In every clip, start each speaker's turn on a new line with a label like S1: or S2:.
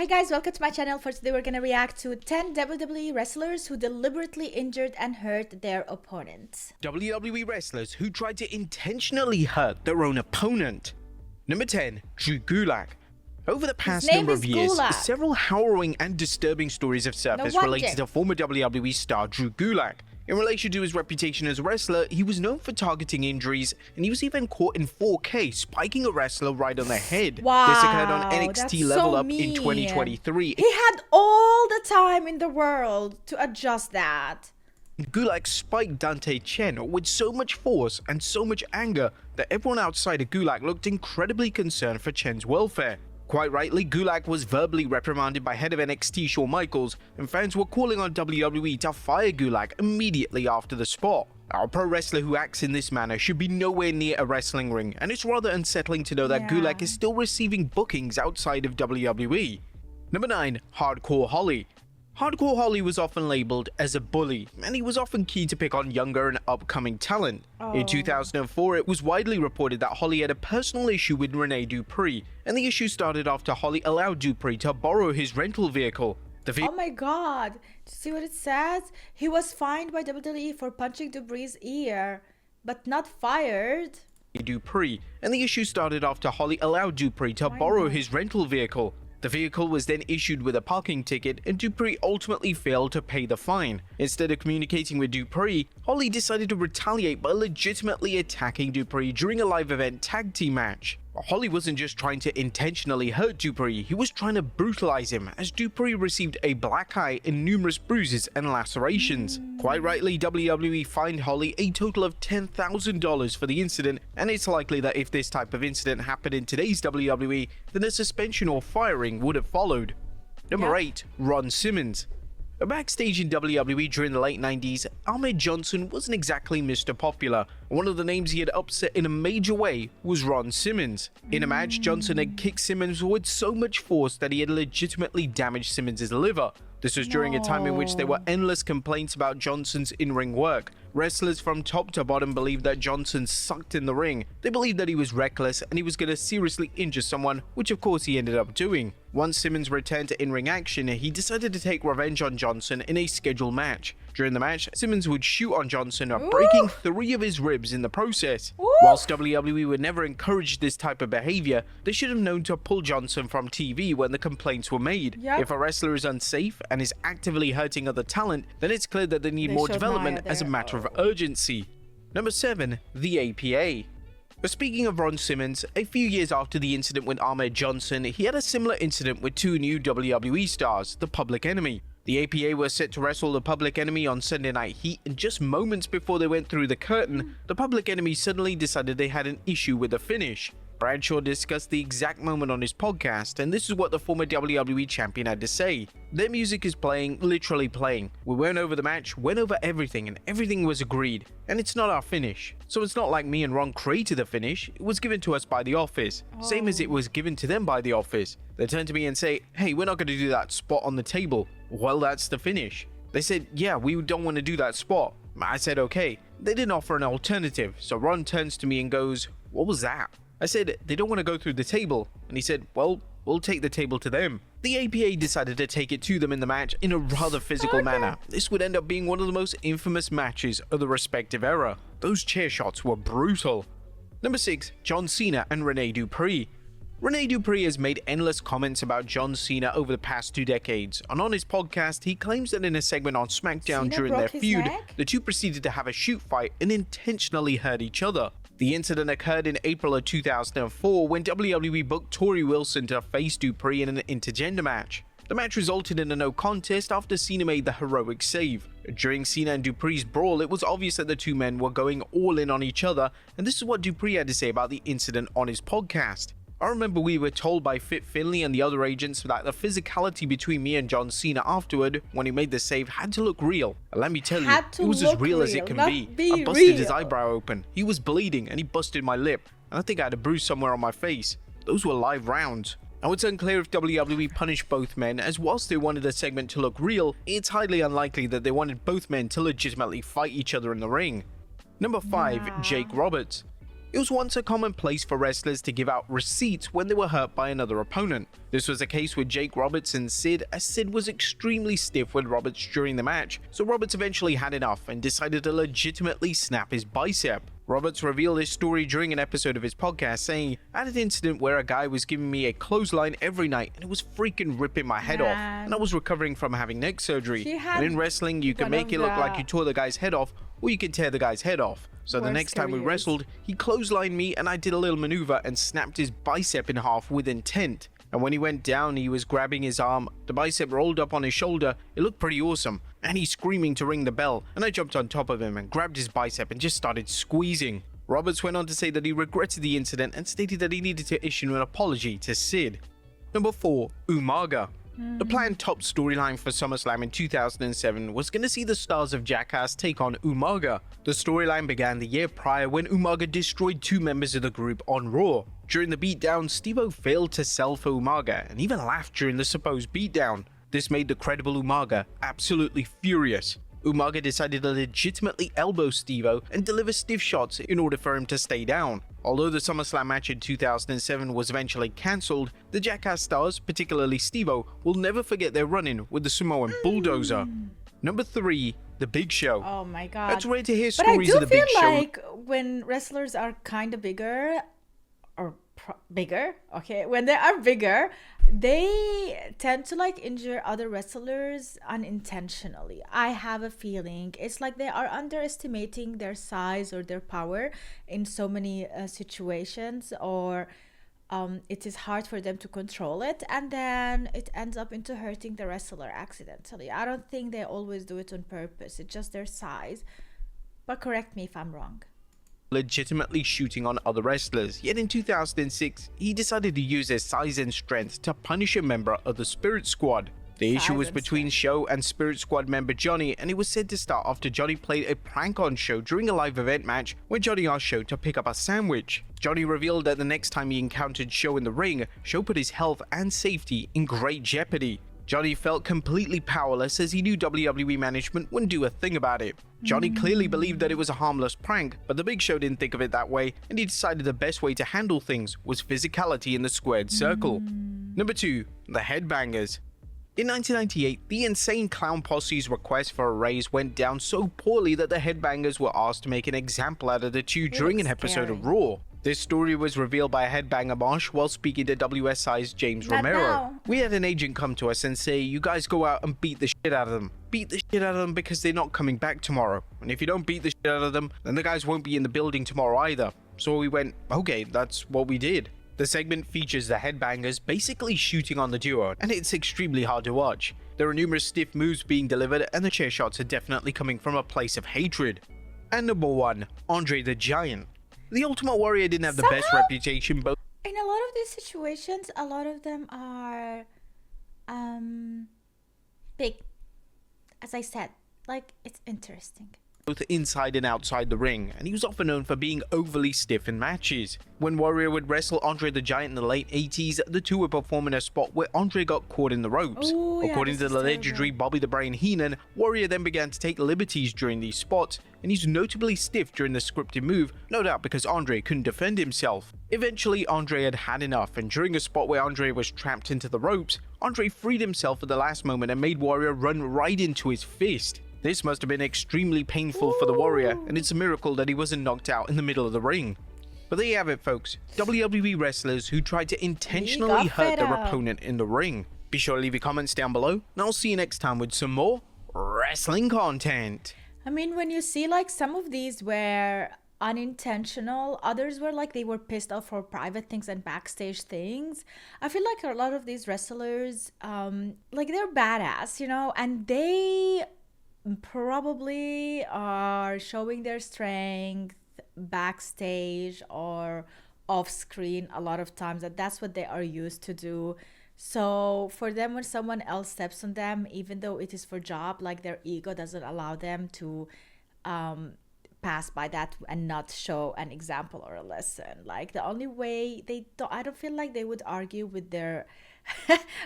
S1: Hi guys, welcome to my channel. For today we're gonna react to 10 WWE wrestlers who deliberately injured and hurt their opponents.
S2: WWE wrestlers who tried to intentionally hurt their own opponent. Number 10, Drew Gulak. Over the past number of years,
S1: Gulak.
S2: several harrowing and disturbing stories have surfaced related to former WWE star Drew Gulak. In relation to his reputation as a wrestler, he was known for targeting injuries, and he was even caught in 4K spiking a wrestler right on the head.
S1: Wow,
S2: this occurred on NXT Level Up in 2023.
S1: He had all the time in the world to adjust that.
S2: Gulak spiked Dante Chen with so much force and so much anger that everyone outside of Gulak looked incredibly concerned for Chen's welfare. Quite rightly, Gulak was verbally reprimanded by head of NXT Shawn Michaels, and fans were calling on WWE to fire Gulak immediately after the spot. Our pro wrestler who acts in this manner should be nowhere near a wrestling ring, and it's rather unsettling to know that Gulak is still receiving bookings outside of WWE. Number 9, Hardcore Holly. Hardcore Holly was often labeled as a bully, and he was often key to pick on younger and upcoming talent. In 2004, it was widely reported that Holly had a personal issue with Rene Dupri, and the issue started after Holly allowed Dupri to borrow his rental vehicle.
S1: Oh my god, see what it says? He was fined by WWE for punching Dupri's ear, but not fired.
S2: Dupri, and the issue started after Holly allowed Dupri to borrow his rental vehicle. The vehicle was then issued with a parking ticket, and Dupri ultimately failed to pay the fine. Instead of communicating with Dupri, Holly decided to retaliate by legitimately attacking Dupri during a live event tag team match. Holly wasn't just trying to intentionally hurt Dupri, he was trying to brutalize him, as Dupri received a black eye and numerous bruises and lacerations. Quite rightly, WWE fined Holly a total of $10,000 for the incident, and it's likely that if this type of incident happened in today's WWE, then a suspension or firing would have followed. Number 8, Ron Simmons. Backstage in WWE during the late 90s, Ahmed Johnson wasn't exactly Mr. Popular. One of the names he had upset in a major way was Ron Simmons. In a match, Johnson had kicked Simmons with so much force that he had legitimately damaged Simmons' liver. This was during a time in which there were endless complaints about Johnson's in-ring work. Wrestlers from top to bottom believed that Johnson sucked in the ring. They believed that he was reckless and he was going to seriously injure someone, which of course he ended up doing. Once Simmons returned to in-ring action, he decided to take revenge on Johnson in a scheduled match. During the match, Simmons would shoot on Johnson, breaking 3 of his ribs in the process. Whilst WWE would never encourage this type of behavior, they should have known to pull Johnson from TV when the complaints were made. If a wrestler is unsafe and is actively hurting other talent, then it's clear that they need more development as a matter of urgency. Number 7, the APA. Speaking of Ron Simmons, a few years after the incident with Ahmed Johnson, he had a similar incident with 2 new WWE stars, the Public Enemy. The APA were set to wrestle the Public Enemy on Sunday Night Heat, and just moments before they went through the curtain, the Public Enemy suddenly decided they had an issue with the finish. Bradshaw discussed the exact moment on his podcast, and this is what the former WWE champion had to say. Their music is playing, literally playing. We went over the match, went over everything, and everything was agreed. And it's not our finish. So it's not like me and Ron created the finish, it was given to us by The Office. Same as it was given to them by The Office. They turn to me and say, hey, we're not going to do that spot on the table. Well, that's the finish. They said, yeah, we don't want to do that spot. I said, okay. They didn't offer an alternative, so Ron turns to me and goes, what was that? I said, they don't want to go through the table. And he said, well, we'll take the table to them. The APA decided to take it to them in the match in a rather physical manner. This would end up being one of the most infamous matches of the respective era. Those chair shots were brutal. Number 6, John Cena and Rene Dupri. Rene Dupri has made endless comments about John Cena over the past 2 decades, and on his podcast, he claims that in a segment on SmackDown during their feud, the two proceeded to have a shoot fight and intentionally hurt each other. The incident occurred in April of 2004 when WWE booked Tori Wilson to face Dupri in an intergender match. The match resulted in a no contest after Cena made the heroic save. During Cena and Dupri's brawl, it was obvious that the two men were going all in on each other, and this is what Dupri had to say about the incident on his podcast. I remember we were told by Fit Finlay and the other agents that the physicality between me and John Cena afterward, when he made the save, had to look real. And let me tell you, it was as real as it can be. I busted his eyebrow open, he was bleeding, and he busted my lip. And I think I had a bruise somewhere on my face. Those were live rounds. Now it's unclear if WWE punished both men, as whilst they wanted the segment to look real, it's highly unlikely that they wanted both men to legitimately fight each other in the ring. Number 5, Jake Roberts. It was once a common place for wrestlers to give out receipts when they were hurt by another opponent. This was the case with Jake Roberts and Sid, as Sid was extremely stiff with Roberts during the match, so Roberts eventually had enough and decided to legitimately snap his bicep. Roberts revealed this story during an episode of his podcast, saying, "I had an incident where a guy was giving me a clothesline every night and it was freaking ripping my head off, and I was recovering from having neck surgery. And in wrestling, you can make it look like you tore the guy's head off, or you can tear the guy's head off. So the next time we wrestled, he clotheslined me and I did a little maneuver and snapped his bicep in half with intent. And when he went down, he was grabbing his arm, the bicep rolled up on his shoulder, it looked pretty awesome, and he's screaming to ring the bell, and I jumped on top of him and grabbed his bicep and just started squeezing." Roberts went on to say that he regretted the incident and stated that he needed to issue an apology to Sid. Number 4. Umaga. The planned top storyline for SummerSlam in 2007 was going to see the stars of Jackass take on Umaga. The storyline began the year prior when Umaga destroyed 2 members of the group on Raw. During the beatdown, Steve-O failed to sell for Umaga and even laughed during the supposed beatdown. This made the credible Umaga absolutely furious. Umaga decided to legitimately elbow Steve-O and deliver stiff shots in order for him to stay down. Although the SummerSlam match in 2007 was eventually cancelled, the Jackass stars, particularly Steve-O, will never forget their run-in with the Samoan Bulldozer. Number 3. The Big Show.
S1: Oh my god.
S2: It's rare to hear stories of the Big Show.
S1: But I do feel like when wrestlers are kind of bigger, or bigger, okay, when they are bigger, they tend to like injure other wrestlers unintentionally. I have a feeling it's like they are underestimating their size or their power in so many situations, or it is hard for them to control it, and then it ends up into hurting the wrestler accidentally. I don't think they always do it on purpose. It's just their size, but correct me if I'm wrong.
S2: Legitimately shooting on other wrestlers, yet in 2006 he decided to use his size and strength to punish a member of the Spirit Squad. The issue was between Show and Spirit Squad member Johnny, and it was said to start after Johnny played a prank on Show during a live event match when Johnny asked Show to pick up a sandwich. Johnny revealed that the next time he encountered Show in the ring, Show put his health and safety in great jeopardy. Johnny felt completely powerless as he knew WWE management wouldn't do a thing about it. Johnny clearly believed that it was a harmless prank, but the Big Show didn't think of it that way, and he decided the best way to handle things was physicality in the squared circle. Number 2. The Headbangers. In 1998, the Insane Clown Posse's request for a raise went down so poorly that the Headbangers were asked to make an example out of the two during an episode of Raw. This story was revealed by a headbanger Marsh while speaking to WSI's James Romero. "We had an agent come to us and say, you guys go out and beat the shit out of them. Beat the shit out of them because they're not coming back tomorrow. And if you don't beat the shit out of them, then the guys won't be in the building tomorrow either." So we went, okay, that's what we did. The segment features the Headbangers basically shooting on the duo, and it's extremely hard to watch. There are numerous stiff moves being delivered, and the chair shots are definitely coming from a place of hatred. And number 1, Andre the Giant. The Ultimate Warrior didn't have the best reputation, but
S1: in a lot of these situations, a lot of them are big. As I said, like, it's interesting.
S2: Both inside and outside the ring, and he was often known for being overly stiff in matches. When Warrior would wrestle Andre the Giant in the late 80s, the two would perform in a spot where Andre got caught in the ropes. According to the legendary Bobby the Brain Heenan, Warrior then began to take liberties during these spots, and he's notably stiff during the scripted move, no doubt because Andre couldn't defend himself. Eventually, Andre had had enough, and during a spot where Andre was trapped into the ropes, Andre freed himself at the last moment and made Warrior run right into his fist. This must have been extremely painful for the Warrior, and it's a miracle that he wasn't knocked out in the middle of the ring. But there you have it, folks. WWE wrestlers who tried to intentionally hurt their opponent in the ring. Be sure to leave your comments down below, and I'll see you next time with some more wrestling content.
S1: I mean, when you see like some of these were unintentional, others were like they were pissed off for private things and backstage things. I feel like a lot of these wrestlers, like they're badass, you know, and they probably are showing their strength backstage or off screen a lot of times, and that's what they are used to do. So for them, when someone else steps on them, even though it is for job, like their ego doesn't allow them to pass by that and not show an example or a lesson. Like the only way they don't, I don't feel like they would argue with their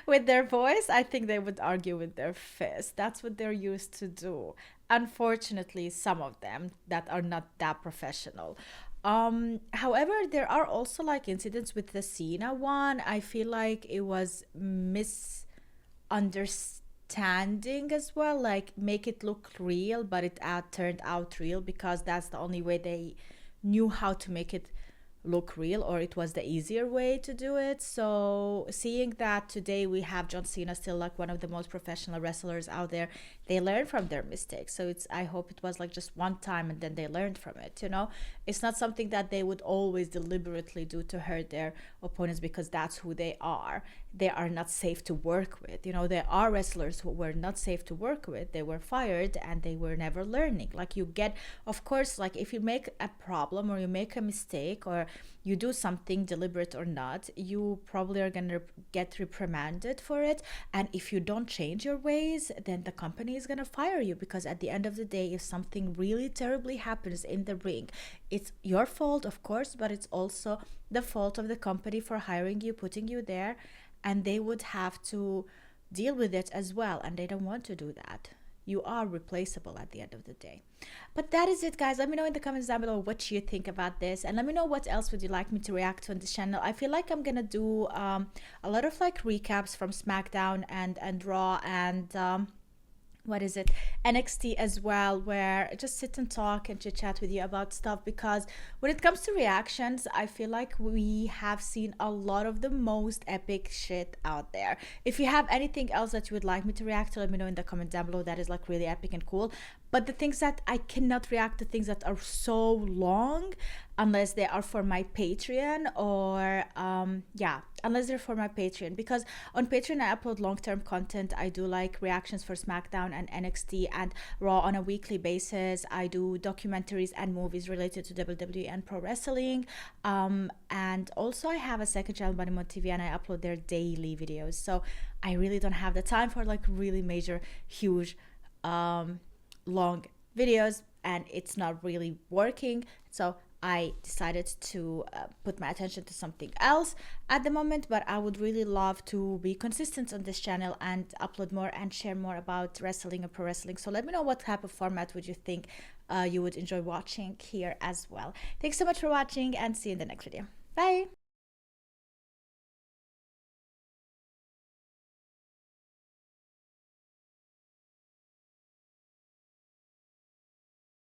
S1: with their voice. I think they would argue with their fist. That's what they're used to do. Unfortunately, some of them that are not that professional. However, there are also like incidents with the Cena one. I feel like it was misunderstanding as well, like make it look real, but it turned out real because that's the only way they knew how to make it look real, or it was the easier way to do it. So seeing that today we have John Cena still like one of the most professional wrestlers out there, they learn from their mistakes. So it's, I hope it was like just one time and then they learned from it, you know. It's not something that they would always deliberately do to hurt their opponents because that's who they are. They are not safe to work with, you know. There are wrestlers who were not safe to work with, they were fired and they were never learning. Like you get, of course, like if you make a problem or you make a mistake or you do something deliberate or not, you probably are going to get reprimanded for it. And if you don't change your ways, then the company is going to fire you, because at the end of the day, if something really terribly happens in the ring, it's your fault, of course, but it's also the fault of the company for hiring you, putting you there, and they would have to deal with it as well, and they don't want to do that. You are replaceable at the end of the day. But that is it, guys. Let me know in the comments down below what you think about this, and let me know what else would you like me to react to on this channel. I feel like I'm gonna do a lot of like recaps from SmackDown and Raw and what is it, NXT as well, where I just sit and talk and chit chat with you about stuff, because when it comes to reactions, I feel like we have seen a lot of the most epic shit out there. If you have anything else that you would like me to react to, let me know in the comment down below. That is like really epic and cool. But the things that I cannot react to, things that are so long, unless they are for my Patreon, or yeah, unless they're for my Patreon, because on Patreon I upload long-term content. I do like reactions for SmackDown and NXT and Raw on a weekly basis. I do documentaries and movies related to WWE and pro wrestling, and also I have a second channel, bunnymonbiz, and I upload their daily videos. So I really don't have the time for like really major, huge long videos, and it's not really working. So I decided to put my attention to something else at the moment, but I would really love to be consistent on this channel and upload more and share more about wrestling and pro wrestling. So let me know what type of format would you think you would enjoy watching here as well. Thanks so much for watching, and see you in the next video. Bye!